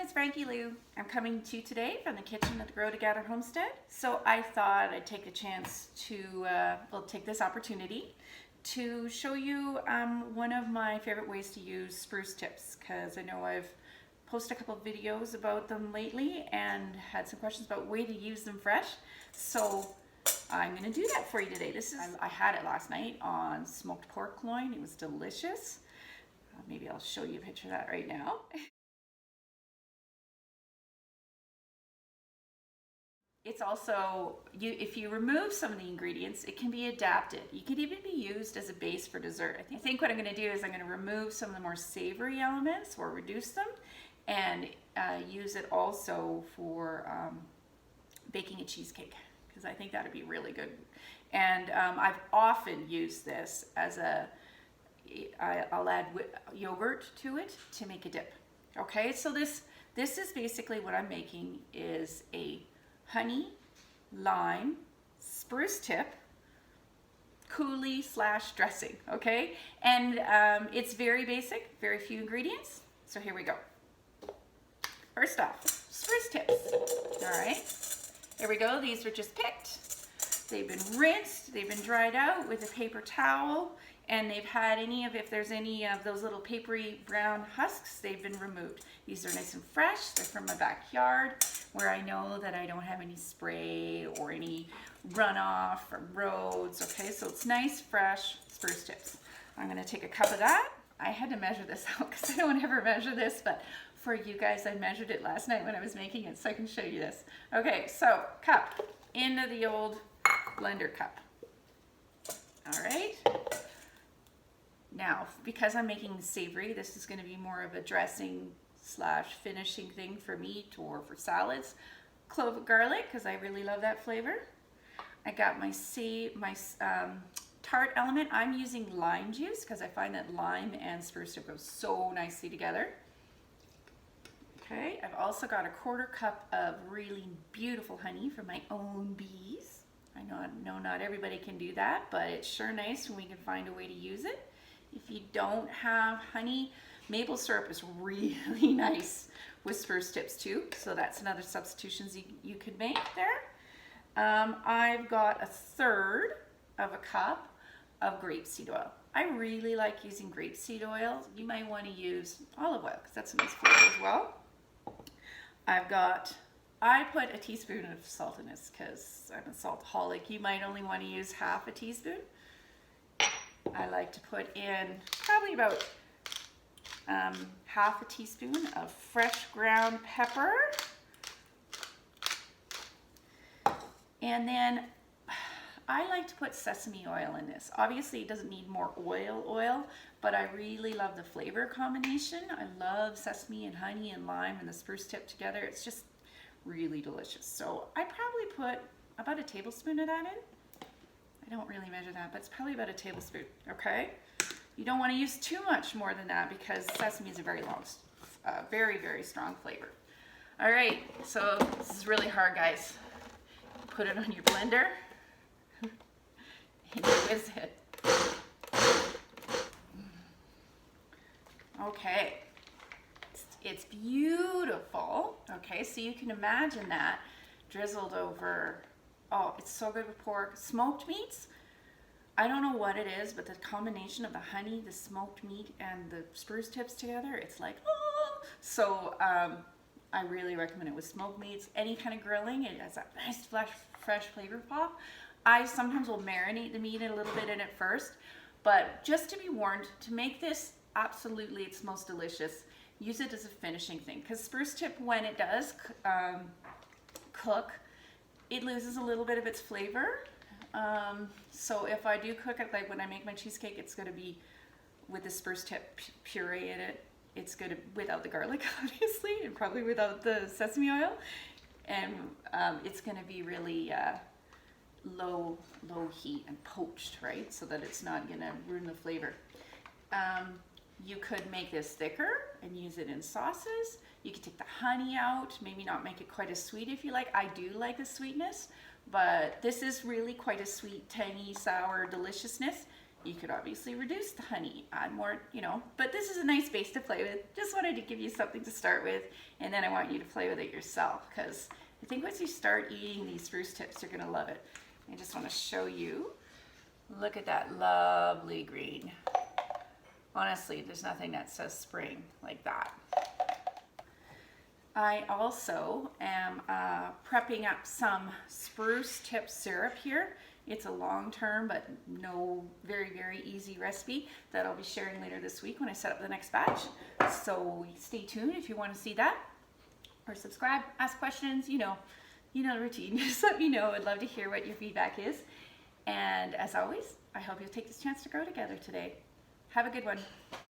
it's Frankie-Lou. I'm coming to you today from the kitchen at the Grow Together homestead. So I thought I'd take a chance to, take this opportunity to show you one of my favorite ways to use spruce tips, because I know I've posted a couple of videos about them lately and had some questions about way to use them fresh. So I'm going to do that for you today. I had it last night on smoked pork loin. It was delicious. Maybe I'll show you a picture of that right now. It's also, if you remove some of the ingredients, it can be adapted. You could even be used as a base for dessert. I think what I'm going to do is I'm going to remove some of the more savory elements or reduce them and use it also for baking a cheesecake, because I think that would be really good. And I've often used this as I'll add yogurt to it to make a dip. Okay, so this is basically what I'm making is a honey, lime, spruce tip, coulee / dressing, okay? And it's very basic, very few ingredients. So here we go. First off, spruce tips, all right? Here we go, these were just picked. They've been rinsed, they've been dried out with a paper towel, and they've had if there's any of those little papery brown husks, they've been removed. These are nice and fresh. They're from my backyard where I know that I don't have any spray or any runoff from roads. Okay, so it's nice, fresh spruce tips. I'm gonna take a cup of that. I had to measure this out because I don't ever measure this, but for you guys, I measured it last night when I was making it so I can show you this. Okay, so cup into the old blender cup. All right. Now, because I'm making savory, this is going to be more of a dressing / finishing thing for meat or for salads. Clove of garlic, because I really love that flavor. I got my tart element. I'm using lime juice because I find that lime and spruce tip go so nicely together. Okay, I've also got a 1/4 cup of really beautiful honey from my own bees. I know not everybody can do that, but it's sure nice when we can find a way to use it. If you don't have honey, maple syrup is really nice with spruce tips too. So that's another substitutions you could make there. I've got a 1/3 of a cup of grape seed oil. I really like using grape seed oil. You might want to use olive oil because that's a nice flavor as well. I put a teaspoon of salt in this because I'm a saltaholic. You might only want to use half a teaspoon. I like to put in probably about half a teaspoon of fresh ground pepper. And then I like to put sesame oil in this. Obviously it doesn't need more oil, but I really love the flavor combination. I love sesame and honey and lime and the spruce tip together. It's just really delicious. So I probably put about a tablespoon of that in. I don't really measure that, but it's probably about a tablespoon, okay? You don't want to use too much more than that because sesame is a very very, very strong flavor. All right, so this is really hard, guys. Put it on your blender and whiz it. Okay, it's beautiful. Okay, so you can imagine that drizzled over. Oh, it's so good with pork. Smoked meats, I don't know what it is, but the combination of the honey, the smoked meat, and the spruce tips together, it's like, oh! So I really recommend it with smoked meats. Any kind of grilling, it has that nice fresh flavor pop. I sometimes will marinate the meat a little bit in it first, but just to be warned, to make this absolutely its most delicious, use it as a finishing thing, because spruce tip, when it does cook, it loses a little bit of its flavor. So if I do cook it, like when I make my cheesecake, it's going to be with the spruce tip puree in it. It's good without the garlic, obviously, and probably without the sesame oil. And it's going to be really low heat and poached, right? So that it's not going to ruin the flavor. You could make this thicker and use it in sauces. You could take the honey out, maybe not make it quite as sweet if you like. I do like the sweetness, but this is really quite a sweet, tangy, sour deliciousness. You could obviously reduce the honey, add more, you know, but this is a nice base to play with. Just wanted to give you something to start with, and then I want you to play with it yourself, because I think once you start eating these spruce tips, you're gonna love it. I just want to show you. Look at that lovely green. Honestly, there's nothing that says spring like that. I also am prepping up some spruce tip syrup here. It's a long-term but very, very easy recipe that I'll be sharing later this week when I set up the next batch. So stay tuned if you want to see that, or subscribe, ask questions, you know the routine. Just let me know. I'd love to hear what your feedback is. And as always, I hope you'll take this chance to grow together today. Have a good one.